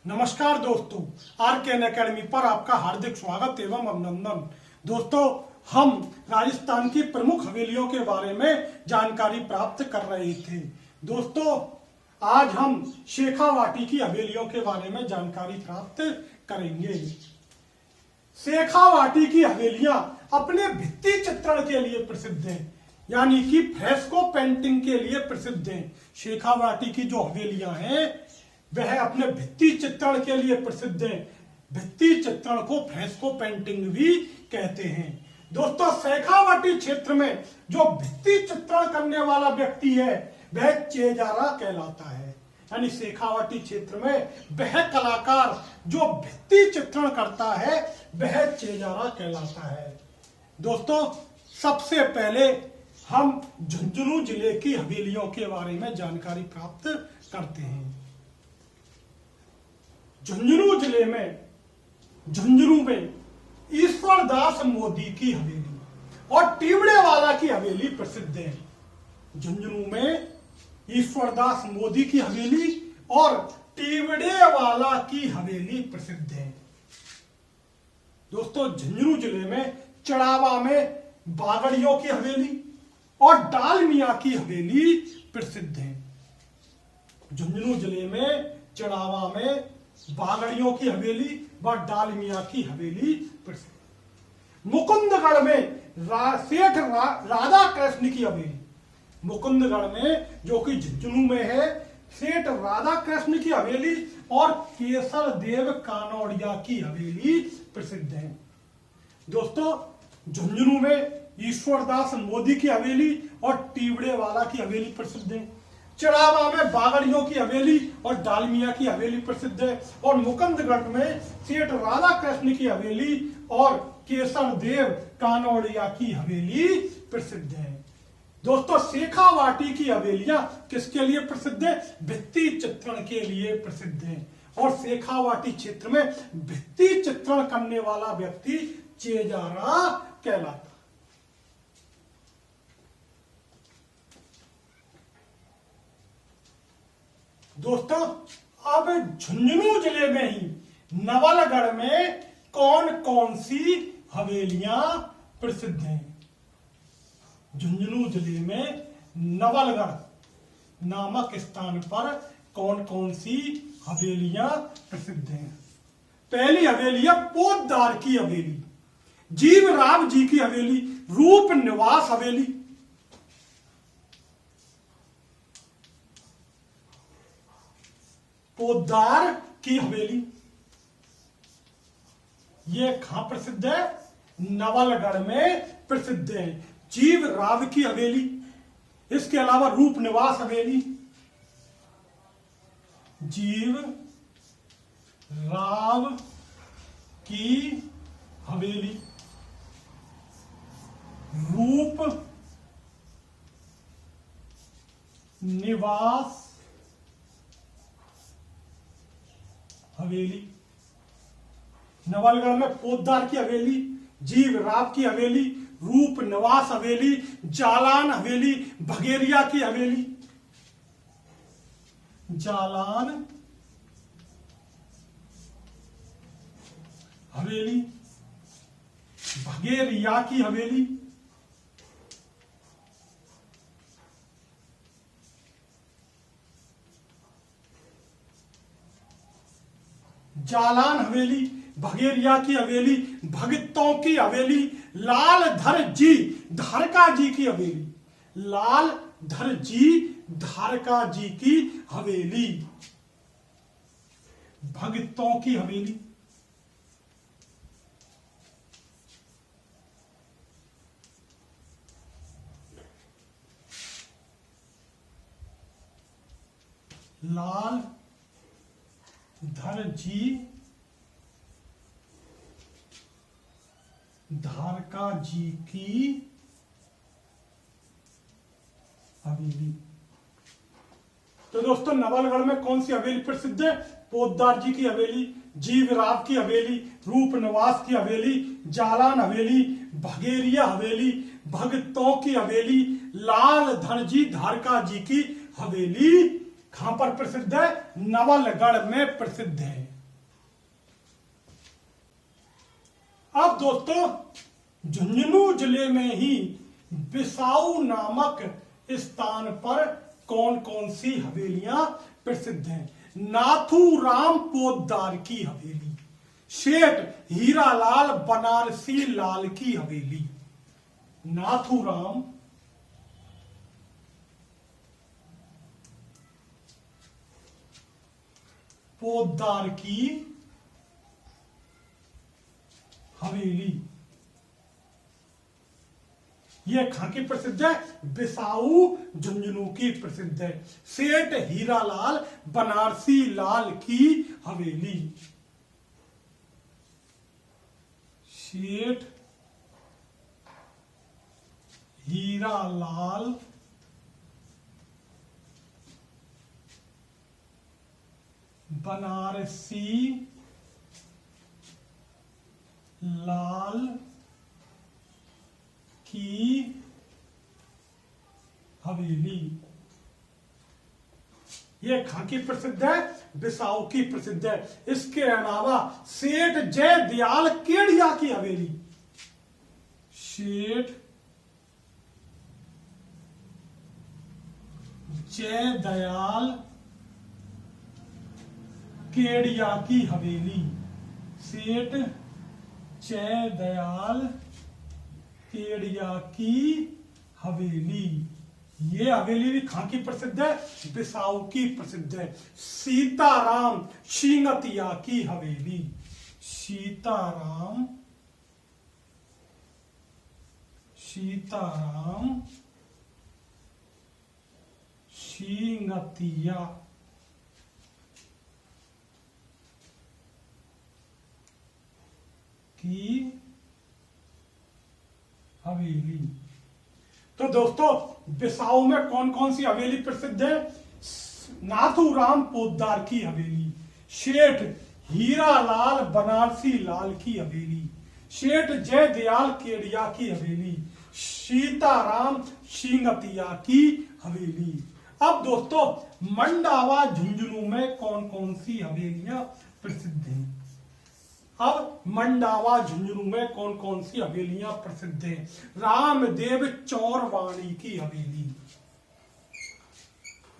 नमस्कार दोस्तों, आरकेएन एकेडमी पर आपका हार्दिक स्वागत एवं अभिनंदन। दोस्तों, हम राजस्थान की प्रमुख हवेलियों के बारे में जानकारी प्राप्त कर रहे थे। दोस्तों, आज हम शेखावाटी की हवेलियों के बारे में जानकारी प्राप्त करेंगे। शेखावाटी की हवेलियां अपने भित्ति चित्रण के लिए प्रसिद्ध हैं, यानी कि फ्रेस्को पेंटिंग के लिए प्रसिद्ध हैं। शेखावाटी की जो हवेलियां हैं वह अपने भित्ति चित्रण के लिए प्रसिद्ध है। भित्ति चित्रण को फ्रेस्को पेंटिंग भी कहते हैं। दोस्तों, शेखावाटी क्षेत्र में जो भित्ति चित्रण करने वाला व्यक्ति है वह चेजारा कहलाता है। यानी शेखावाटी क्षेत्र में वह कलाकार जो भित्ति चित्रण करता है वह चेजारा कहलाता है। दोस्तों, सबसे पहले हम झुंझुनू जिले की हवेलियों के बारे में जानकारी प्राप्त करते हैं। झुंझुनू जिले में झुंझुनू में ईश्वरदास मोदी की हवेली और टीवड़ेवाला की हवेली प्रसिद्ध है। झुंझुनू में ईश्वरदास मोदी की हवेली और टीवड़ेवाला की हवेली प्रसिद्ध है। दोस्तों, झुंझुनू जिले में चढ़ावा में बागड़ियों की हवेली और डालमिया की हवेली प्रसिद्ध है। झुंझुनू जिले में चढ़ावा में बागड़ियों की हवेली व डालमिया की हवेली प्रसिद्ध। मुकुंदगढ़ में सेठ राधा कृष्ण की हवेली, मुकुंदगढ़ में जो कि झुंझुनू में है, सेठ राधा कृष्ण की हवेली और केसर देव कानोड़िया की हवेली प्रसिद्ध है। दोस्तों, झुंझुनू में ईश्वरदास मोदी की हवेली और टीवड़ेवाला की हवेली प्रसिद्ध है। चढ़ावा में बागड़ियों की हवेली और डालमिया की हवेली प्रसिद्ध है और मुकुंदगढ़ में सेठ राधा कृष्ण की हवेली और केसर देव कानोड़िया की हवेली प्रसिद्ध है। दोस्तों, शेखावाटी की हवेलियां किसके लिए प्रसिद्ध है? भित्ति चित्रण के लिए प्रसिद्ध है। और शेखावाटी क्षेत्र में भित्ति चित्रण करने वाला व्यक्ति चेजारा कहलाता। दोस्तों, अब झुंझुनू जिले में ही नवलगढ़ में कौन कौन सी हवेलियां प्रसिद्ध हैं? झुंझुनू जिले में नवलगढ़ नामक स्थान पर कौन कौन सी हवेलियां प्रसिद्ध हैं? पहली हवेली है पोद्दार की हवेली, जीवराव जी की हवेली, रूप निवास हवेली, पोद्दार की हवेली। ये कहां प्रसिद्ध है? नवलगढ़ में प्रसिद्ध है। जीव राव की हवेली, इसके अलावा रूप निवास हवेली, जीव राव की हवेली, रूप निवास हवेली। नवलगढ़ में पोद्दार की हवेली, जीव राव की हवेली, रूप निवास हवेली, जालान हवेली, भगेरिया की हवेली, जालान हवेली, भगेरिया की हवेली, जालान हवेली, भगेरिया की हवेली, भगतों की हवेली, लालधर जी धारका जी की हवेली, लालधर जी धारका जी की हवेली, भगतों की हवेली, लाल धर जी धारका जी की हवेली। तो दोस्तों, नवलगढ़ में कौन सी हवेली प्रसिद्ध है? पोद्दार जी की हवेली, जीवराव की हवेली, रूप निवास की हवेली, जालान हवेली, भगेरिया हवेली, भगतों की हवेली, लाल धन जी धारका जी की हवेली। कहां पर प्रसिद्ध है? नवलगढ़ में प्रसिद्ध है। अब दोस्तों झुंझुनू जिले में ही बिसाऊ नामक स्थान पर कौन कौन सी हवेलियां प्रसिद्ध हैं? नाथूराम पोद्दार की हवेली, सेठ हीरालाल बनारसी लाल की हवेली। नाथूराम पोद्दार की हवेली, यह कहां की प्रसिद्ध है? बिसाऊ झुंझुनू की प्रसिद्ध है। सेठ हीरालाल बनारसी लाल की हवेली, सेठ हीरालाल बनारसी लाल की हवेली, यह कहां की प्रसिद्ध है? बिसाऊ की प्रसिद्ध है। इसके अलावा सेठ जय दयाल केडिया की हवेली, सेठ जय दयाल केडिया की हवेली, सेठ जय दयाल केडिया की हवेली, ये हवेली भी कहां की प्रसिद्ध है? बिसाऊ की प्रसिद्ध है। सीताराम सिंगतिया की हवेली, सीताराम सिंगतिया की हवेली। तो दोस्तों बिसाऊ में कौन कौन सी हवेली प्रसिद्ध है? नाथूराम पोद्दार की हवेली, सेठ हीरालाल बनारसी लाल की हवेली, सेठ जय दयाल केडिया की हवेली, सीताराम सिंगतिया की हवेली। अब दोस्तों मंडावा झुंझुनू में कौन कौन सी हवेलियां प्रसिद्ध हैं? अब मंडावा झुंझुनू में कौन कौन सी हवेलियां प्रसिद्ध हैं? रामदेव चौरवाणी की हवेली,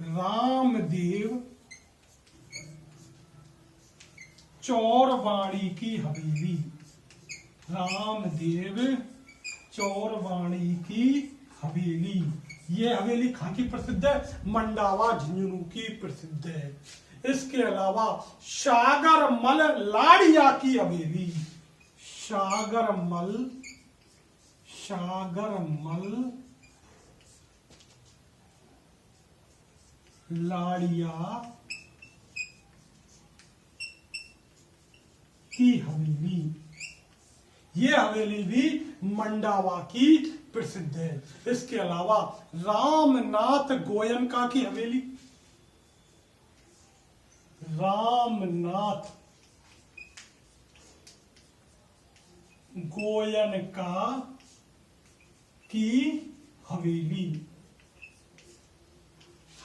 रामदेव चौरवाणी की हवेली, रामदेव चौरवाणी की हवेली, ये हवेली कहां की प्रसिद्ध है? मंडावा झुंझुनू की प्रसिद्ध है। इसके अलावा सागरमल लाड़िया की हवेली, सागरमल लाड़िया की हवेली, ये हवेली भी मंडावा की प्रसिद्ध है। इसके अलावा रामनाथ गोयनका की हवेली, रामनाथ गोयनका की हवेली,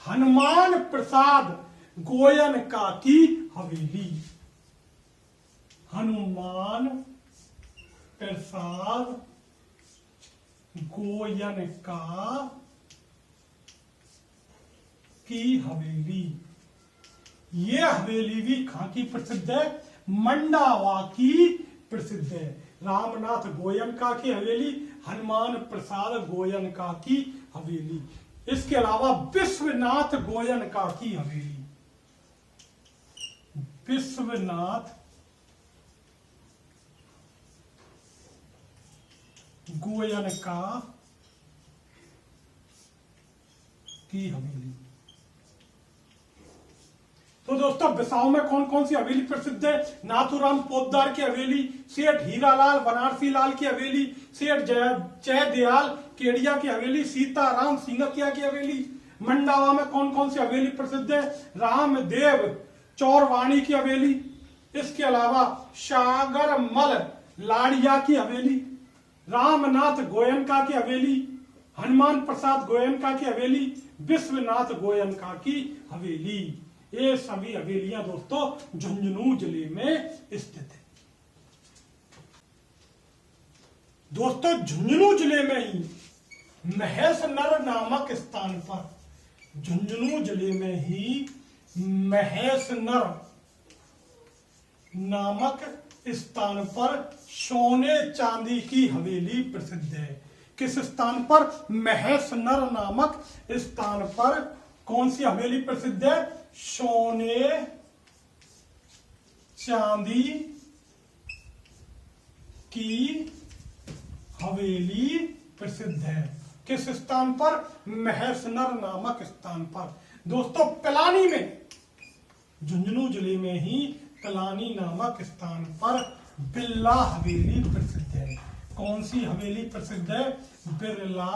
हनुमान प्रसाद गोयनका की हवेली, हनुमान प्रसाद गोयनका की हवेली, ये हवेली भी कहां की प्रसिद्ध है? मंडावा की प्रसिद्ध है। रामनाथ गोयनका की हवेली, हनुमान प्रसाद गोयनका की हवेली। इसके अलावा विश्वनाथ गोयनका की हवेली, विश्वनाथ गोयनका की हवेली। तो दोस्तों बिसाऊ में कौन कौन सी हवेली प्रसिद्ध है? नाथूराम पोद्दार की हवेली, सेठ हीरालाल बनारसी लाल की हवेली, सेठ जय दयाल केडिया की हवेली, सीताराम सिंगतिया की हवेली। मंडावा में कौन कौन सी हवेली प्रसिद्ध है? रामदेव चौरवाणी की हवेली, इसके अलावा सागरमल लाड़िया की हवेली, रामनाथ गोयनका की हवेली, हनुमान प्रसाद गोयनका की हवेली, विश्वनाथ गोयनका की हवेली। ये सभी हवेलियां दोस्तों झुंझुनू जिले में स्थित है। दोस्तों झुंझुनू जिले में ही महेशनर नामक स्थान पर, झुंझुनू जिले में ही महेशनर नामक स्थान पर सोने चांदी की हवेली प्रसिद्ध है। किस स्थान पर? महेशनर नामक स्थान पर कौन सी हवेली प्रसिद्ध है? सोने चांदी की हवेली प्रसिद्ध है। किस स्थान पर? महेशनर नामक स्थान पर। दोस्तों पिलानी में, झुंझुनू जिले में ही पिलानी नामक स्थान पर बिरला हवेली प्रसिद्ध है। कौन सी हवेली प्रसिद्ध है? बिरला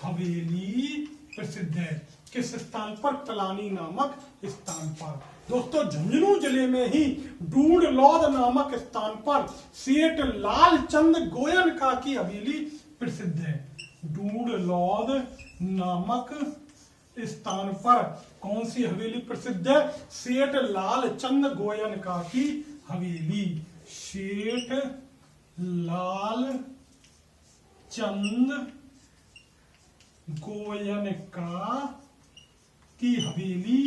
हवेली प्रसिद्ध है। किस स्थान पर? पिलानी नामक स्थान पर। दोस्तों झुंझुनू जिले में ही डूडलौद नामक स्थान पर सेठ लालचंद गोयनका की हवेली प्रसिद्ध है। डूडलौद नामक स्थान पर कौन सी हवेली प्रसिद्ध है? सेठ लालचंद गोयनका की हवेली। सेठ लालचंद गोयनका की हवेली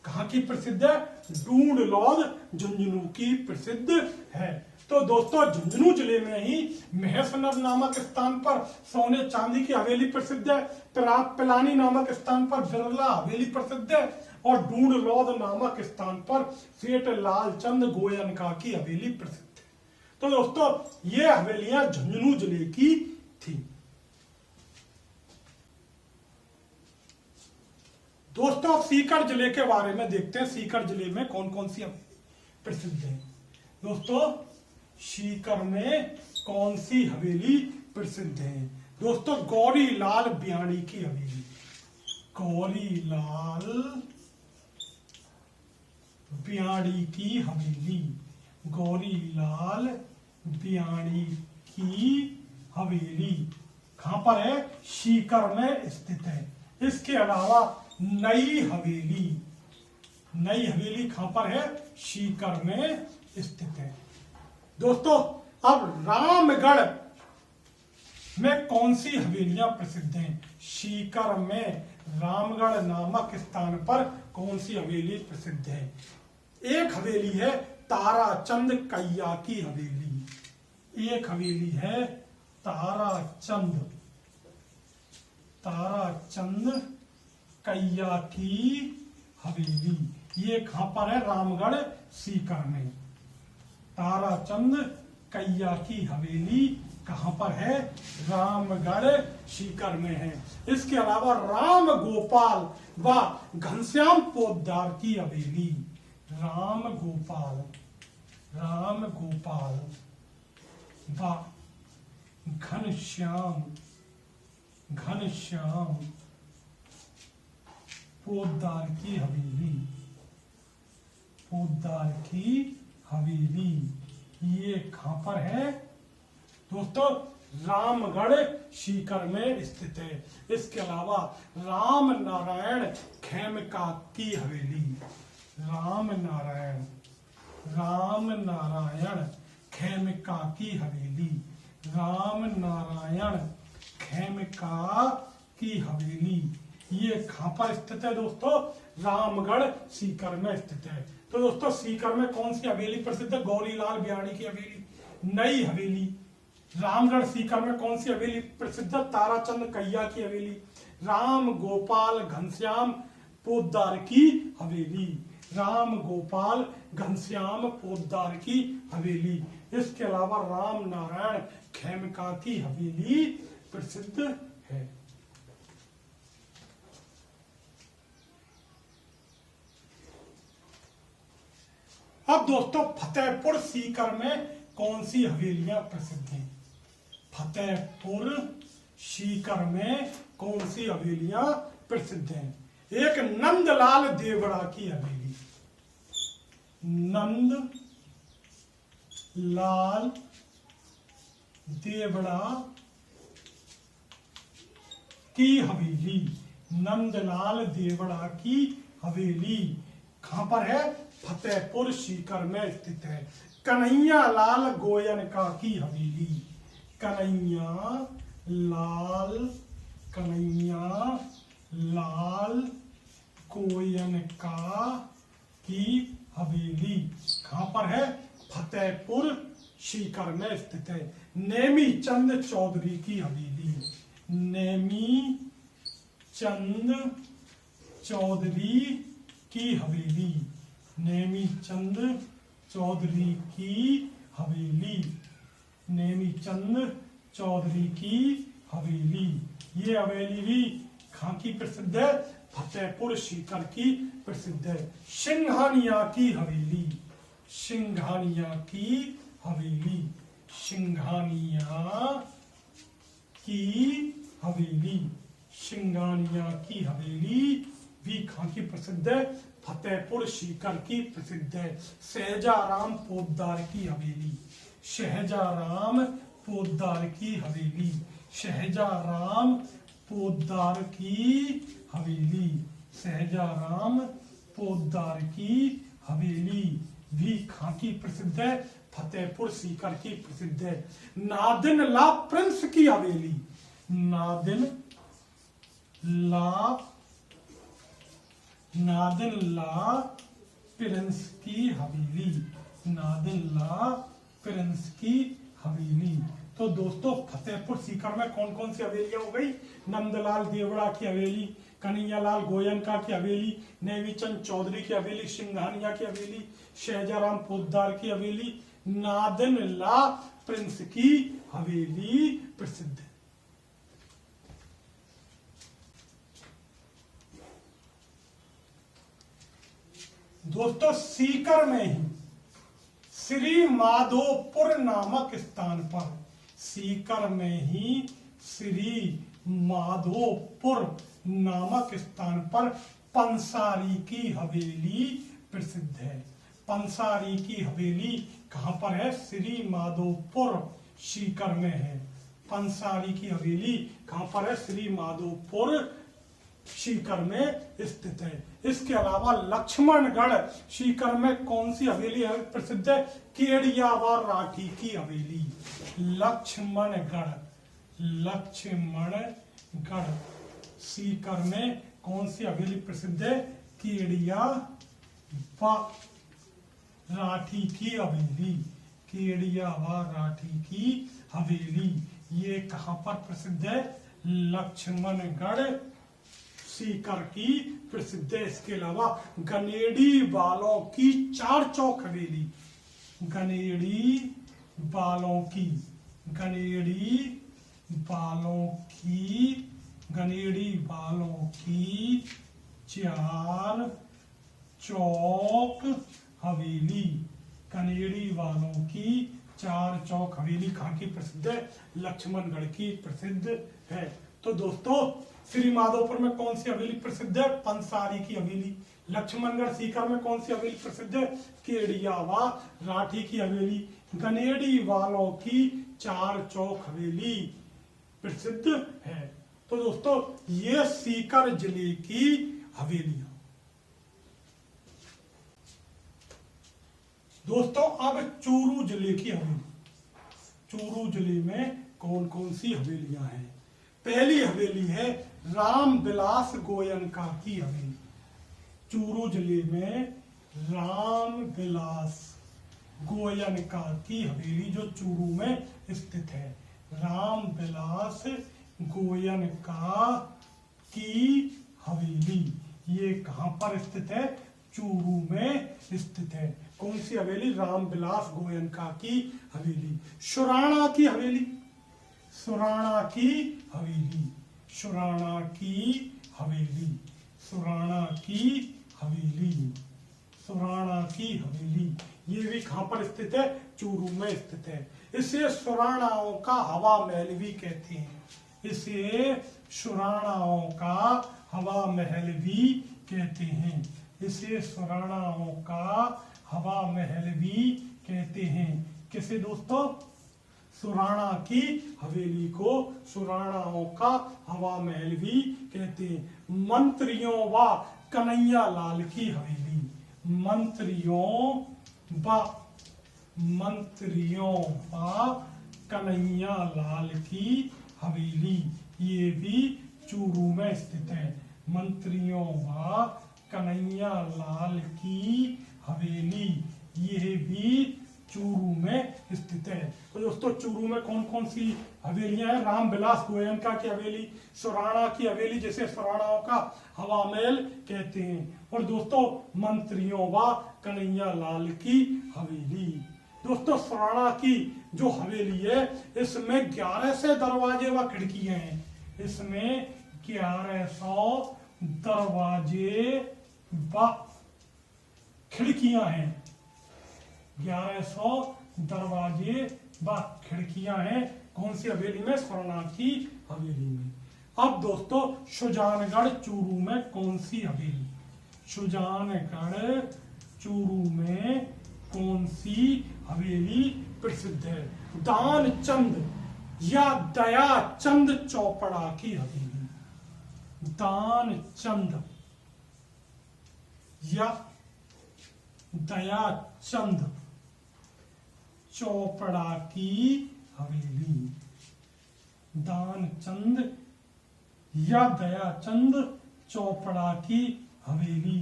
कहाँ की प्रसिद्ध है? डूडलौद झुंझुनू की प्रसिद्ध है। तो दोस्तों झुंझुनू जिले में ही महेशनर नामक स्थान पर सोने चांदी की हवेली प्रसिद्ध है, पिलानी नामक स्थान पर बिरला हवेली प्रसिद्ध है और डूडलौद नामक स्थान पर सेठ लालचंद गोयनका की हवेली प्रसिद्ध है। तो दोस्तों ये हवेलियां झुंझुनू जिले की थी। दोस्तों सीकर जिले के बारे में देखते हैं। सीकर जिले में कौन कौन सी हवेली प्रसिद्ध है? दोस्तों सीकर में कौन सी हवेली प्रसिद्ध है? दोस्तों गौरी लाल ब्याणी की हवेली। गौरी लाल ब्याणी की हवेली। गौरी लाल ब्याणी की हवेली कहां पर है? सीकर में स्थित है। इसके अलावा नई हवेली, नई हवेली कहां पर है? सीकर में स्थित है। दोस्तों अब रामगढ़ में कौन सी हवेलियां प्रसिद्ध हैं? सीकर में रामगढ़ नामक स्थान पर कौन सी हवेली प्रसिद्ध है? एक हवेली है ताराचंद कैया की हवेली। एक हवेली है ताराचंद कैया की हवेली। ये कहां पर है? रामगढ़ सीकर में। ताराचंद कैया की हवेली कहां पर है? रामगढ़ सीकर में है। इसके अलावा राम गोपाल व घनश्याम पोद्दार की हवेली। राम गोपाल व घनश्याम पोद्दार की हवेली ये कहां पर है? दोस्तों रामगढ़ सीकर में स्थित है। इसके अलावा राम नारायण खेमका की हवेली। राम नारायण खेमका की हवेली। राम नारायण खेमका की हवेली ये कहां पर स्थित है? दोस्तों रामगढ़ सीकर में स्थित है। तो दोस्तों सीकर में कौन सी हवेली प्रसिद्ध है? गौरीलाल ब्याणी की हवेली। नई हवेली। रामगढ़ सीकर में कौन सी हवेली प्रसिद्ध है? ताराचंद कैया की हवेली। राम गोपाल घनश्याम पोद्दार की हवेली। राम गोपाल घनश्याम पोद्दार की हवेली। इसके अलावा राम नारायण खेमका की हवेली प्रसिद्ध है। अब दोस्तों फतेहपुर सीकर में कौन सी हवेलियां प्रसिद्ध हैं? फतेहपुर सीकर में कौन सी हवेलियां प्रसिद्ध हैं? एक नंदलाल देवड़ा की हवेली। नंदलाल देवड़ा की हवेली। नंदलाल देवड़ा की हवेली कहां पर है? फतेहपुर सीकर में स्थित है। कन्हैया लाल गोयनका की हवेली। कन्हैया लाल गोयनका की हवेली कहां पर है? फतेहपुर सीकर में स्थित है। नेमी चंद चौधरी की हवेली, नेमी चंद चौधरी की हवेली, नेमी चंद चौधरी की हवेली, नेमी चंद चौधरी की हवेली। ये हवेली भी कहाँ की प्रसिद्ध है? फतेहपुर सीकर की प्रसिद्ध है। सिंघानिया की हवेली, सिंघानिया की हवेली, सिंघानिया की हवेली, सिंघानिया की हवेली भी कहाँ की प्रसिद्ध है? फतेहपुर सीकर की प्रसिद्ध है। शहजाराम पोद्दार की हवेली, शहजाराम पोद्दार की हवेली, शहजाराम पोद्दार की हवेली, शहजाराम पोद्दार की हवेली भी कहाँ की प्रसिद्ध है? फतेहपुर सीकर की प्रसिद्ध है। नादिन ला प्रिंस की हवेली, नादिन ला प्रिंस की हवेली, नादिन ला प्रिंस की हवेली। तो दोस्तों फतेहपुर सीकर में कौन कौन सी हवेलियां हो गई? नंदलाल देवड़ा की हवेली, कन्हैयालाल गोयनका की हवेली, नेमीचंद चौधरी की हवेली, सिंघानिया की हवेली, शहजाराम पोद्दार की हवेली, नादिन ला प्रिंस की हवेली प्रसिद्ध है। दोस्तों सीकर में ही श्री माधोपुर नामक स्थान पर, सीकर में ही श्री माधोपुर नामक स्थान पर पंसारी की हवेली प्रसिद्ध है। पंसारी की हवेली कहां पर है? श्री माधोपुर सीकर में है। पंसारी की हवेली कहां पर है? श्री माधोपुर सीकर में स्थित है। इसके अलावा लक्ष्मणगढ़ सीकर में कौन सी हवेली है प्रसिद्ध है? केड़िया व राठी की हवेली, लक्ष्मणगढ़, लक्ष्मणगढ़ सीकर में कौन सी हवेली प्रसिद्ध है? केड़िया व राठी की हवेली, केड़िया व राठी की हवेली। ये कहां पर प्रसिद्ध है? लक्ष्मणगढ़ सीकर की प्रसिद्ध है। इसके अलावा गनेड़ी वालों की चार चौक हवेली, गनेड़ी वालों की, गनेड़ी वालों की, गनेड़ी वालों की चार चौक हवेली, गनेड़ी वालों की चार चौक हवेली कहाँ की प्रसिद्ध है? लक्ष्मणगढ़ की प्रसिद्ध है। तो दोस्तों श्री माधोपुर में कौन सी हवेली प्रसिद्ध है? पंसारी की हवेली। लक्ष्मणगढ़ सीकर में कौन सी हवेली प्रसिद्ध है? केड़िया व राठी की हवेली। गनेड़ी वालों की चार चौक हवेली प्रसिद्ध है। तो दोस्तों ये सीकर जिले की हवेलियां। दोस्तों अब चूरू जिले की हवेली। चूरू जिले में कौन कौन सी हवेलियां हैं? पहली हवेली है रामविलास गोयनका की हवेली। चूरू जिले में रामविलास गोयनका की हवेली जो चूरू में स्थित है, रामविलास गोयनका की हवेली। ये कहां पर स्थित है? चूरू में स्थित है। कौन सी हवेली? रामविलास गोयनका की हवेली। सुराणा की हवेली, सुराणा की हवेली, सुराणा की हवेली, सुराणा की हवेली, सुराणा की हवेली। ये भी कहां पर स्थित है? चूरू में स्थित है। इसे सुराणाओं का हवा महल भी कहते हैं, इसे सुराणाओं का हवा महल भी कहते हैं, इसे सुराणाओं का हवा महल भी कहते हैं। किसे दोस्तों? सुराणा की हवेली को सुराणाओं का हवा महल भी कहते हैं। मंत्रियों व कन्हैया लाल की हवेली, मंत्रियों व कन्हैया लाल की हवेली, ये भी चूरू में स्थित है। मंत्रियों व कन्हैया लाल की हवेली, ये भी चूरू में स्थित है। तो दोस्तों चूरू में कौन कौन सी हवेलियां हैं? रामविलास गोयनका की हवेली, सुराणा की हवेली, जैसे सुराणाओं का हवा महल कहते हैं। और दोस्तों मंत्रियों व कन्हैया लाल की हवेली। दोस्तों सुराणा की जो हवेली है इसमें 1100 दरवाजे व खिड़कियां हैं। इसमें 1100 दरवाजे व खिड़कियां हैं। 1100 दरवाजे व खिड़कियां हैं। कौन सी हवेली में? सुराणा की हवेली में। अब दोस्तों सुजानगढ़ चूरू में कौन सी हवेली? सुजानगढ़ चूरू में कौन सी हवेली प्रसिद्ध है? दानचंद या दयाचंद चौपड़ा की हवेली। दानचंद या दयाचंद चौपड़ा की हवेली। दानचंद या दयाचंद चौपड़ा की हवेली,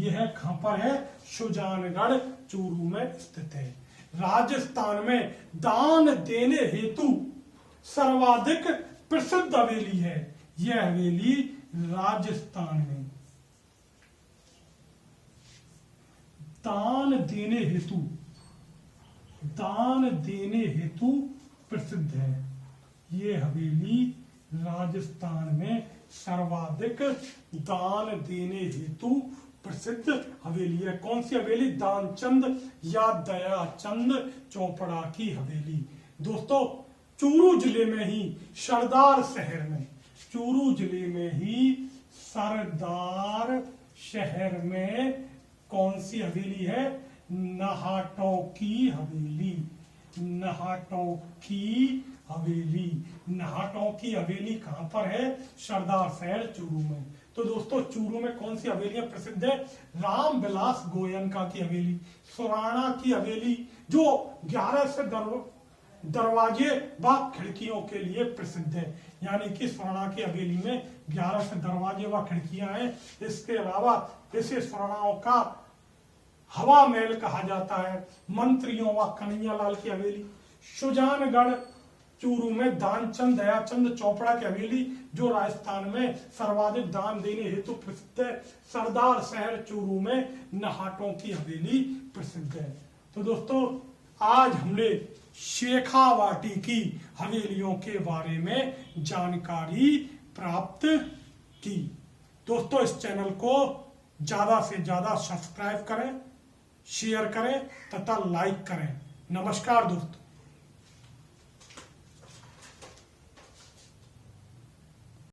यह कहां पर है? सुजानगढ़ चूरू में स्थित है। राजस्थान में दान देने हेतु सर्वाधिक प्रसिद्ध हवेली है। यह हवेली राजस्थान में दान देने हेतु प्रसिद्ध है। ये हवेली राजस्थान में सर्वाधिक दान देने हेतु प्रसिद्ध हवेली है। कौन सी हवेली? दानचंद या दयाचंद चौपड़ा की हवेली। दोस्तों चूरू जिले में ही सरदार शहर में, चूरू जिले में ही सरदार शहर में कौन सी हवेली है? नाहटों की हवेली। नाहटों की हवेली। नाहटों की हवेली कहां पर है? सरदार शहर चूरू में। तो दोस्तों चूरू में कौन सी हवेलियां प्रसिद्ध है? रामविलास गोयनका की हवेली, सुराणा की हवेली जो 1100 दरवाजे व खिड़कियों के लिए प्रसिद्ध है। यानी कि सुराणा की हवेली में 1100 दरवाजे व खिड़कियां हैं। इसके अलावा इसे सुराणाओं का हवा महल कहा जाता है। मंत्रियों व कन्हैया लाल की हवेली। सुजानगढ़ चूरू में दानचंद दयाचंद चौपड़ा की हवेली जो राजस्थान में सर्वाधिक दान देने हेतु प्रसिद्ध है। सरदार शहर चूरू में नाहटों की हवेली प्रसिद्ध है। तो दोस्तों आज हमने शेखावाटी की हवेलियों के बारे में जानकारी प्राप्त की। दोस्तों इस चैनल को ज्यादा से ज्यादा सब्सक्राइब करें, शेयर करें तथा लाइक करें। नमस्कार दोस्तों।